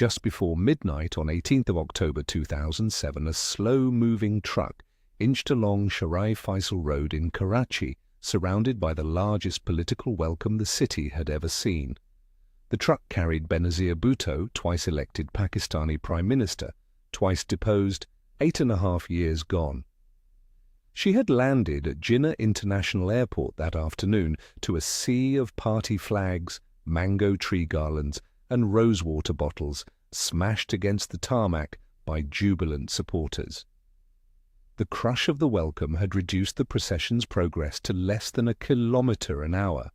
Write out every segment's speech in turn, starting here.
Just before midnight on 18th of October 2007, a slow-moving truck inched along Sharae Faisal Road in Karachi, surrounded by the largest political welcome the city had ever seen. The truck carried Benazir Bhutto, twice elected Pakistani Prime Minister, twice deposed, 8.5 years gone. She had landed at Jinnah International Airport that afternoon to a sea of party flags, mango tree garlands, and rosewater bottles smashed against the tarmac by jubilant supporters. The crush of the welcome had reduced the procession's progress to less than a kilometre an hour.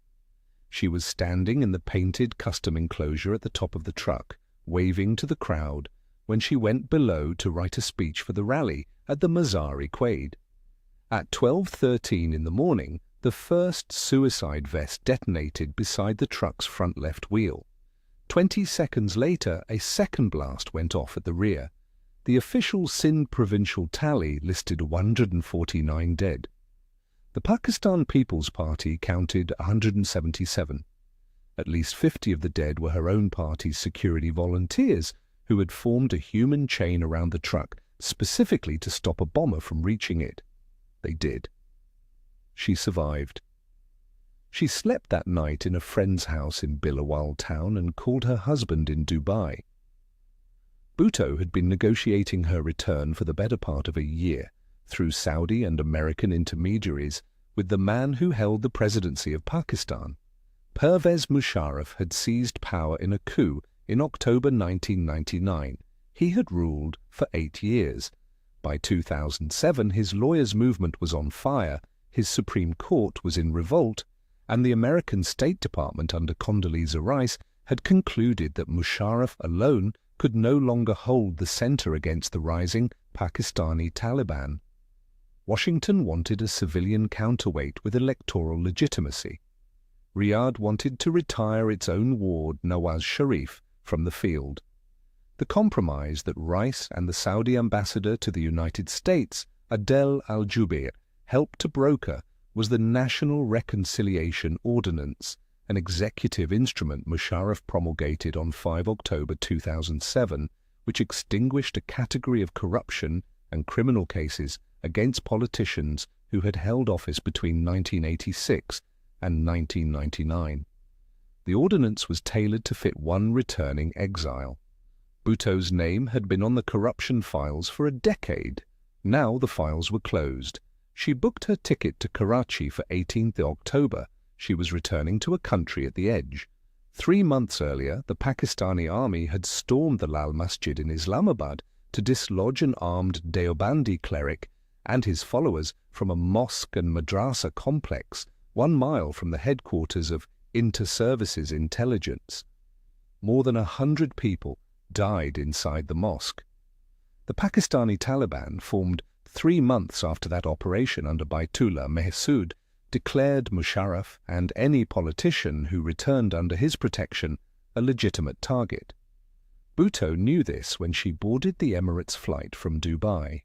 She was standing in the painted custom enclosure at the top of the truck, waving to the crowd, when she went below to write a speech for the rally at the Mazar-e-Quaid. At 12:13 in the morning, the first suicide vest detonated beside the truck's front left wheel. 20 seconds later, a second blast went off at the rear. The official Sindh provincial tally listed 149 dead. The Pakistan People's Party counted 177. At least 50 of the dead were her own party's security volunteers who had formed a human chain around the truck specifically to stop a bomber from reaching it. They did. She survived. She slept that night in a friend's house in Bilawal town and called her husband in Dubai. Bhutto had been negotiating her return for the better part of a year through Saudi and American intermediaries with the man who held the presidency of Pakistan. Pervez Musharraf had seized power in a coup in October 1999. He had ruled for 8 years. By 2007, his lawyers' movement was on fire, his Supreme Court was in revolt, and the American State Department under Condoleezza Rice had concluded that Musharraf alone could no longer hold the center against the rising Pakistani Taliban. Washington wanted a civilian counterweight with electoral legitimacy. Riyadh wanted to retire its own ward, Nawaz Sharif, from the field. The compromise that Rice and the Saudi ambassador to the United States, Adel al-Jubeir, helped to broker was the National Reconciliation Ordinance, an executive instrument Musharraf promulgated on 5 October 2007, which extinguished a category of corruption and criminal cases against politicians who had held office between 1986 and 1999. The ordinance was tailored to fit one returning exile. Bhutto's name had been on the corruption files for a decade. Now the files were closed. She booked her ticket to Karachi for 18th October. She was returning to a country at the edge. 3 months earlier, the Pakistani army had stormed the Lal Masjid in Islamabad to dislodge an armed Deobandi cleric and his followers from a mosque and madrasa complex 1 mile from the headquarters of Inter-Services Intelligence. More than 100 people died inside the mosque. The Pakistani Taliban, formed 3 months after that operation under Baitullah Mehsud, declared Musharraf and any politician who returned under his protection a legitimate target. Bhutto knew this when she boarded the Emirates flight from Dubai.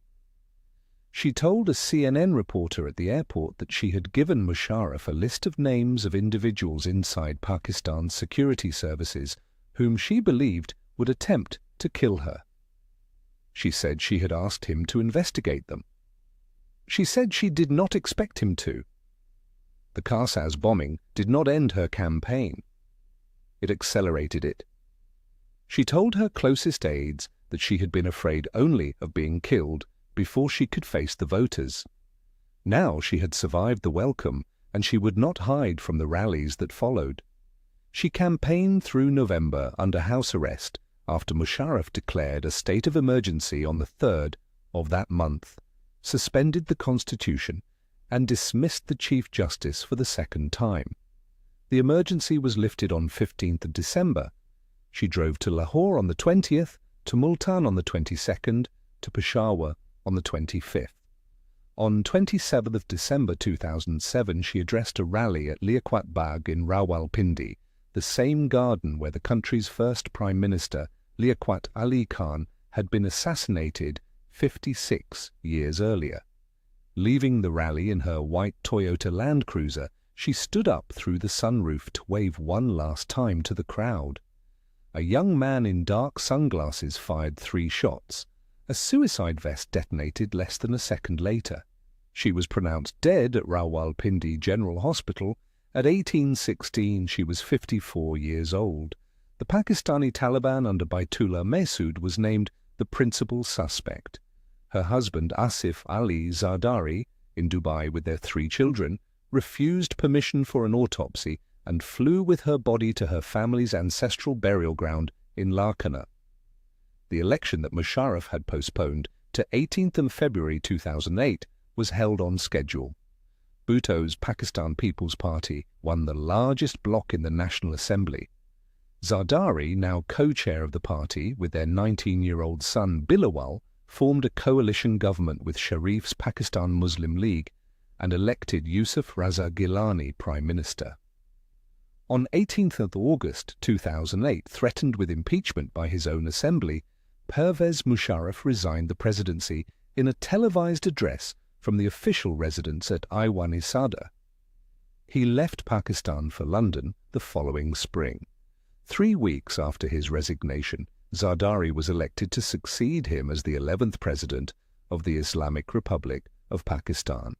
She told a CNN reporter at the airport that she had given Musharraf a list of names of individuals inside Pakistan's security services whom she believed would attempt to kill her. She said she had asked him to investigate them. She said she did not expect him to. The Karsaz bombing did not end her campaign. It accelerated it. She told her closest aides that she had been afraid only of being killed before she could face the voters. Now she had survived the welcome, and she would not hide from the rallies that followed. She campaigned through November under house arrest after Musharraf declared a state of emergency on the 3rd of that month, suspended the Constitution, and dismissed the Chief Justice for the 2nd time. The emergency was lifted on 15th of December. She drove to Lahore on the 20th, to Multan on the 22nd, to Peshawar on the 25th. On 27th of December 2007, she addressed a rally at Liaquat Bagh in Rawalpindi, the same garden where the country's first Prime Minister, Liaquat Ali Khan, had been assassinated 56 years earlier. Leaving the rally in her white Toyota Land Cruiser, she stood up through the sunroof to wave one last time to the crowd. a young man in dark sunglasses fired 3 shots. A suicide vest detonated less than a second later. She was pronounced dead at Rawalpindi General Hospital. At 1816, she was 54 years old. The Pakistani Taliban under Baitullah Mehsud was named the principal suspect. Her husband Asif Ali Zardari, in Dubai with their 3 children, refused permission for an autopsy and flew with her body to her family's ancestral burial ground in Liaquat. The election that Musharraf had postponed to 18th of February 2008 was held on schedule. Bhutto's Pakistan People's Party won the largest bloc in the National Assembly. Zardari, now co-chair of the party with their 19-year-old son Bilawal, formed a coalition government with Sharif's Pakistan Muslim League and elected Yusuf Raza Gilani Prime Minister. On 18th of August 2008, threatened with impeachment by his own assembly, Pervez Musharraf resigned the presidency in a televised address from the official residence at Aiwan-i-Sadr. He left Pakistan for London the following spring. 3 weeks after his resignation, Zardari was elected to succeed him as the 11th President of the Islamic Republic of Pakistan.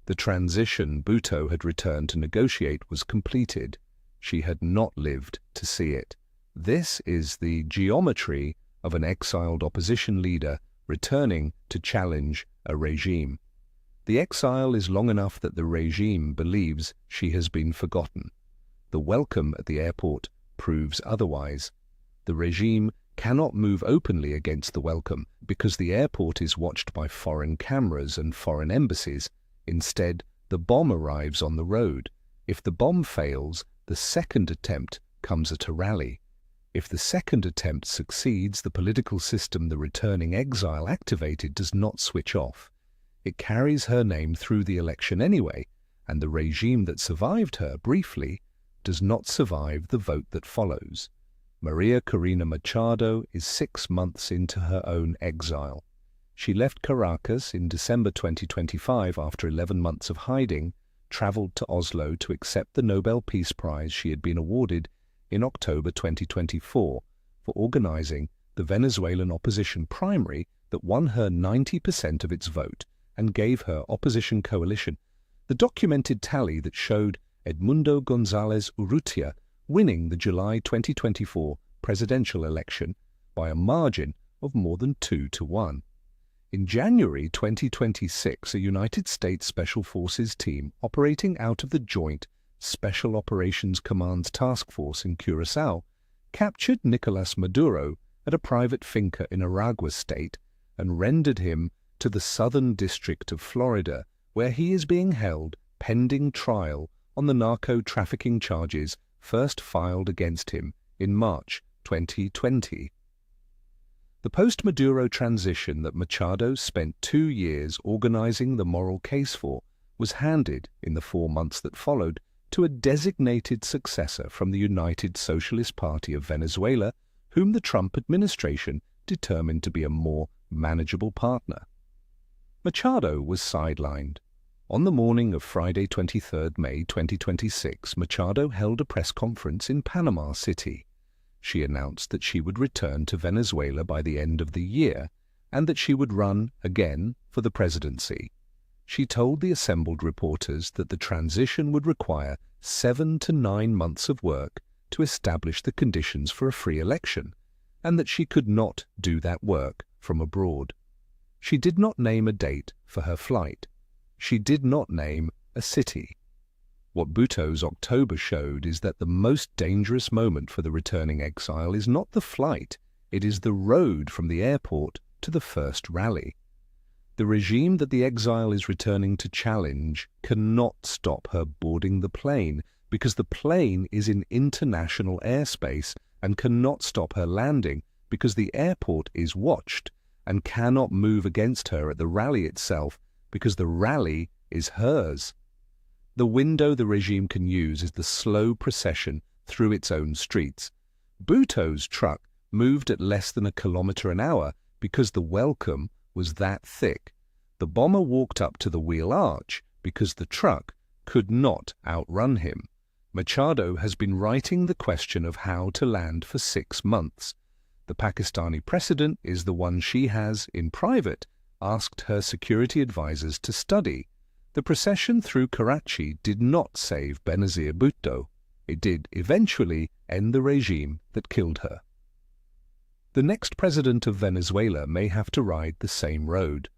The transition Bhutto had returned to negotiate was completed. She had not lived to see it. This is the geometry of an exiled opposition leader returning to challenge a regime. The exile is long enough that the regime believes she has been forgotten. The welcome at the airport proves otherwise. The regime cannot move openly against the welcome because the airport is watched by foreign cameras and foreign embassies. Instead, the bomb arrives on the road. If the bomb fails, the second attempt comes at a rally. If the second attempt succeeds, the political system the returning exile activated does not switch off. It carries her name through the election anyway, and the regime that survived her briefly does not survive the vote that follows. Maria Corina Machado is 6 months into her own exile. She left Caracas in December 2025 after 11 months of hiding, travelled to Oslo to accept the Nobel Peace Prize she had been awarded in October 2024 for organising the Venezuelan opposition primary that won her 90% of its vote and gave her opposition coalition the documented tally that showed Edmundo González Urrutia winning the July 2024 presidential election by a margin of more than 2-1. In January 2026, a United States Special Forces team operating out of the Joint Special Operations Command's task force in Curaçao captured Nicolás Maduro at a private finca in Aragua state and rendered him to the Southern District of Florida, where he is being held pending trial on the narco-trafficking charges first filed against him in March 2020. The post-Maduro transition that Machado spent 2 years organizing the moral case for was handed, in the 4 months that followed, to a designated successor from the United Socialist Party of Venezuela, whom the Trump administration determined to be a more manageable partner. Machado was sidelined. On the morning of Friday 23 May 2026, Machado held a press conference in Panama City. She announced that she would return to Venezuela by the end of the year and that she would run again for the presidency. She told the assembled reporters that the transition would require 7 to 9 months of work to establish the conditions for a free election, and that she could not do that work from abroad. She did not name a date for her flight. She did not name a city. What Bhutto's October showed is that the most dangerous moment for the returning exile is not the flight, it is the road from the airport to the first rally. The regime that the exile is returning to challenge cannot stop her boarding the plane because the plane is in international airspace, and cannot stop her landing because the airport is watched, and cannot move against her at the rally itself because the rally is hers. The window the regime can use is the slow procession through its own streets. Bhutto's truck moved at less than 1 kilometre an hour because the welcome was that thick. The bomber walked up to the wheel arch because the truck could not outrun him. Machado has been writing the question of how to land for 6 months. The Pakistani precedent is the one she has, in private, asked her security advisors to study. The procession through Karachi did not save Benazir Bhutto. It did eventually end the regime that killed her. The next president of Venezuela may have to ride the same road.